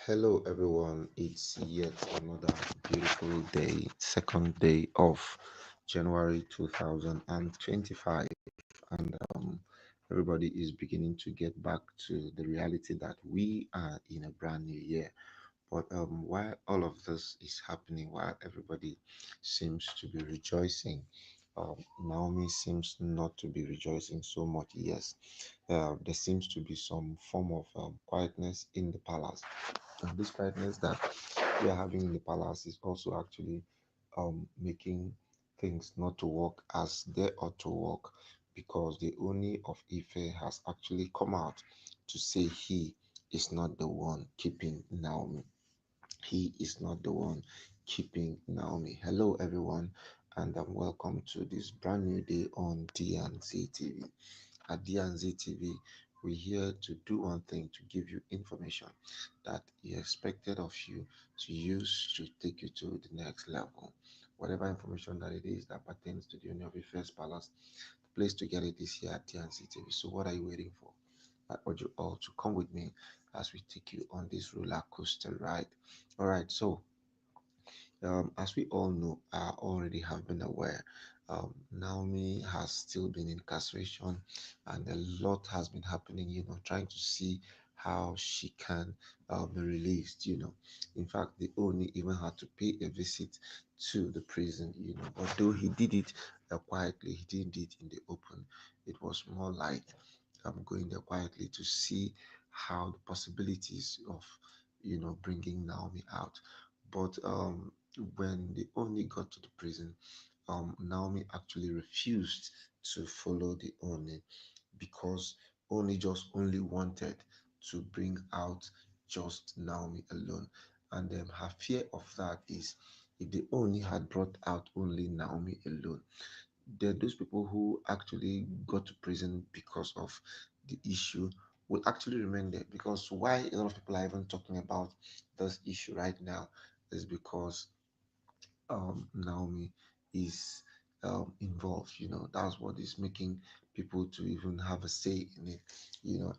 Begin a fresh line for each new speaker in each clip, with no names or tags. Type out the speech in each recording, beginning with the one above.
Hello, everyone. It's yet another beautiful day, second day of January 2025, and everybody is beginning to get back to the reality that we are in a brand new year. But while all of this is happening, while everybody seems to be rejoicing, Naomi seems not to be rejoicing so much. Yes, there seems to be some form of quietness in the palace, and this quietness that we are having in the palace is also actually making things not to work as they ought to work, because the Ooni of Ife has actually come out to say he is not the one keeping Naomi. He is not the one keeping Naomi. Hello, everyone, and welcome to this brand new day on DNZ TV. At DNZ TV, we're here to do one thing, to give you information that is expected of you to use to take you to the next level. Whatever information that it is that pertains to the Ooni of Ife's Palace, the place to get it is here at DNZ TV. So, what are you waiting for? I urge you all to come with me as we take you on this roller coaster ride. All right, so as we all know, already have been aware, Naomi has still been in incarceration, and a lot has been happening, trying to see how she can be released. In fact, the Oni even had to pay a visit to the prison, although he did it quietly, he didn't do it in the open. It was more like going there quietly to see how the possibilities of, bringing Naomi out. But when they only got to the prison, Naomi actually refused to follow the Oni, because Oni just only wanted to bring out just Naomi alone. And her fear of that is, if the Oni had brought out only Naomi alone, then those people who actually got to prison because of the issue will actually remain there. Because why a lot of people are even talking about this issue right now is because Naomi is involved. That's what is making people to even have a say in it.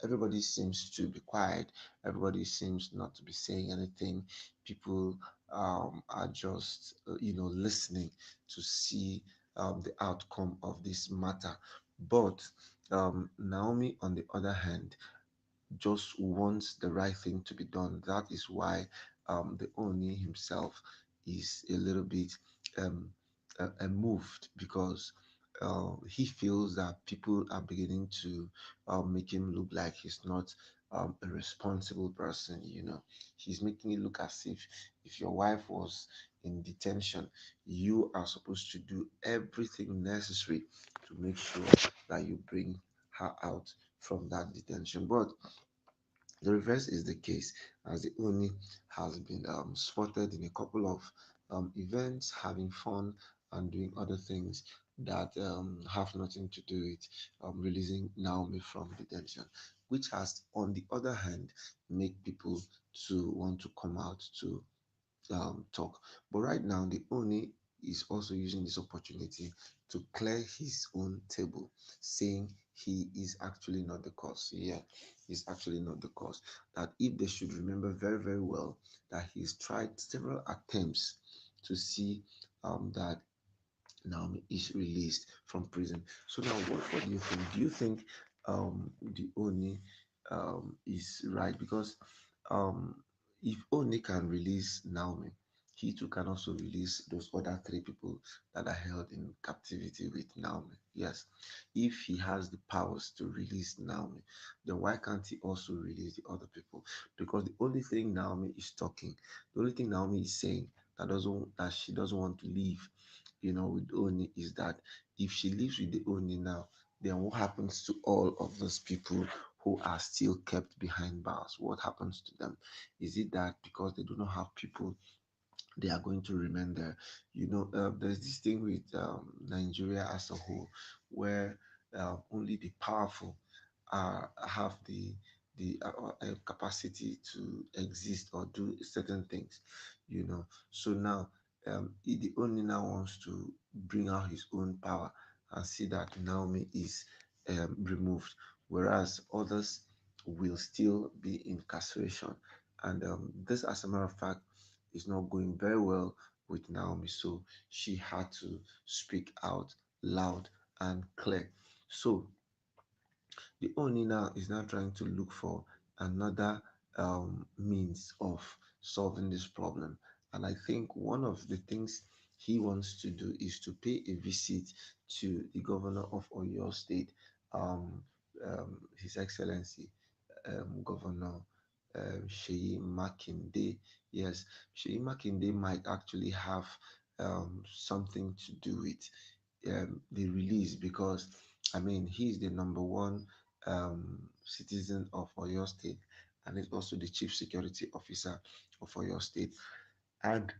Everybody seems to be quiet. Everybody seems not to be saying anything. People are just, listening to see the outcome of this matter. But Naomi, on the other hand, just wants the right thing to be done. That is why the Oni himself is a little bit um, moved, because he feels that people are beginning to make him look like he's not a responsible person. He's making it look as if your wife was in detention, you are supposed to do everything necessary to make sure that you bring her out from that detention. But the reverse is the case, as the Oni has been spotted in a couple of events, having fun and doing other things that have nothing to do with releasing Naomi from detention, which has, on the other hand, make people to want to come out to talk. But right now, the Oni is also using this opportunity to clear his own table, saying he is actually not the cause. Yeah, he's actually not the cause. That if they should remember very, very well, that he's tried several attempts to see that Naomi is released from prison. So now, what do you think? Do you think the Oni is right? Because um, if Oni can release Naomi, he too can also release those other three people that are held in captivity with Naomi. Yes, if he has the powers to release Naomi, then why can't he also release the other people? Because the only thing Naomi is talking, the only thing Naomi is saying, that she doesn't want to leave, with Oni, is that if she lives with the Oni now, then what happens to all of those people who are still kept behind bars? What happens to them? Is it that because they do not have people, they are going to remain there? There's this thing with Nigeria as a whole, where only the powerful have the capacity to exist or do certain things. So now he only now wants to bring out his own power and see that Naomi is removed, whereas others will still be in incarceration And this, as a matter of fact, is not going very well with Naomi. So she had to speak out loud and clear. So the Oni now is now trying to look for another means of solving this problem. And I think one of the things he wants to do is to pay a visit to the governor of Oyo State, um, His Excellency, Governor Sheyi Makinde. Yes, Sheyi Makinde might actually have something to do with the release, because I mean he's the number one citizen of Oyo State, and is also the chief security officer of Oyo State. And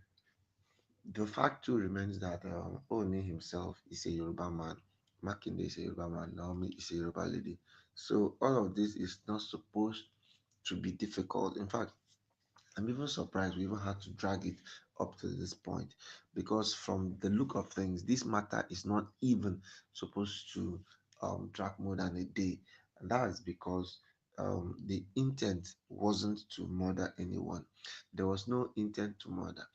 the fact too remains that Oni himself is a Yoruba man, Makinde is a Yoruba man, Naomi is a Yoruba lady. So all of this is not supposed to be difficult. In fact, I'm even surprised we even had to drag it up to this point, because from the look of things, this matter is not even supposed to drag more than a day. And that is because the intent wasn't to murder anyone. There was no intent to murder.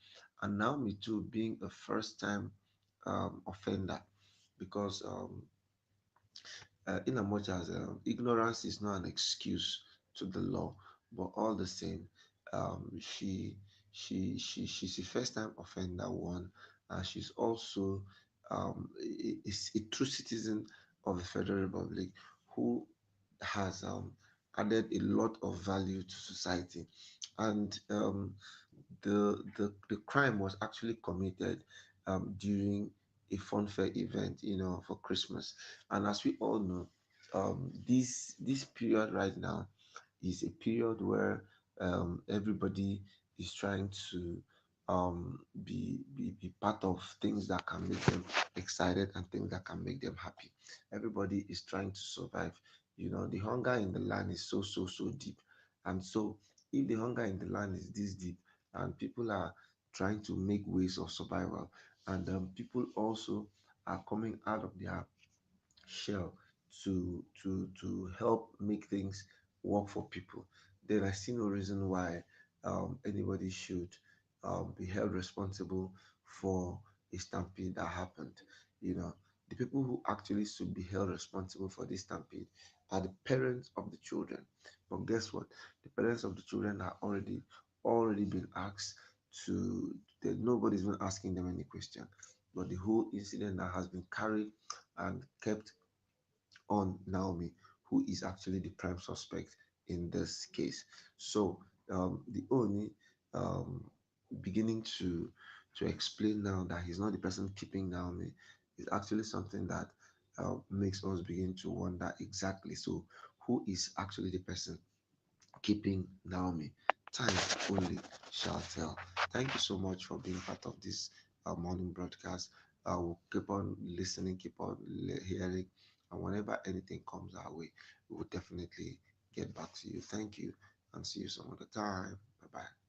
And now me too being a first time offender, because in as much as ignorance is not an excuse to the law, but all the same, she's a first time offender one, and she's also a true citizen of the Federal Republic who has added a lot of value to society. And the crime was actually committed during a fun fair event, for Christmas. And as we all know, this period right now is a period where everybody is trying to be part of things that can make them excited and things that can make them happy. Everybody is trying to survive. The hunger in the land is so deep. And so, if the hunger in the land is this deep, and people are trying to make ways of survival, and people also are coming out of their shell to help make things work for people, then I see no reason why anybody should be held responsible for a stampede that happened. You know, the people who actually should be held responsible for this stampede are the parents of the children. But guess what? The parents of the children are already been asked to. Nobody's been asking them any question. But the whole incident that has been carried and kept on Naomi, who is actually the prime suspect in this case. So the Oni um, beginning to explain now that he's not the person keeping Naomi is actually something that makes us begin to wonder exactly. So who is actually the person keeping Naomi? Time only shall tell. Thank you so much for being part of this morning broadcast. We'll keep on listening, keep on hearing, and whenever anything comes our way, we will definitely get back to you. Thank you, and see you some other time. Bye bye.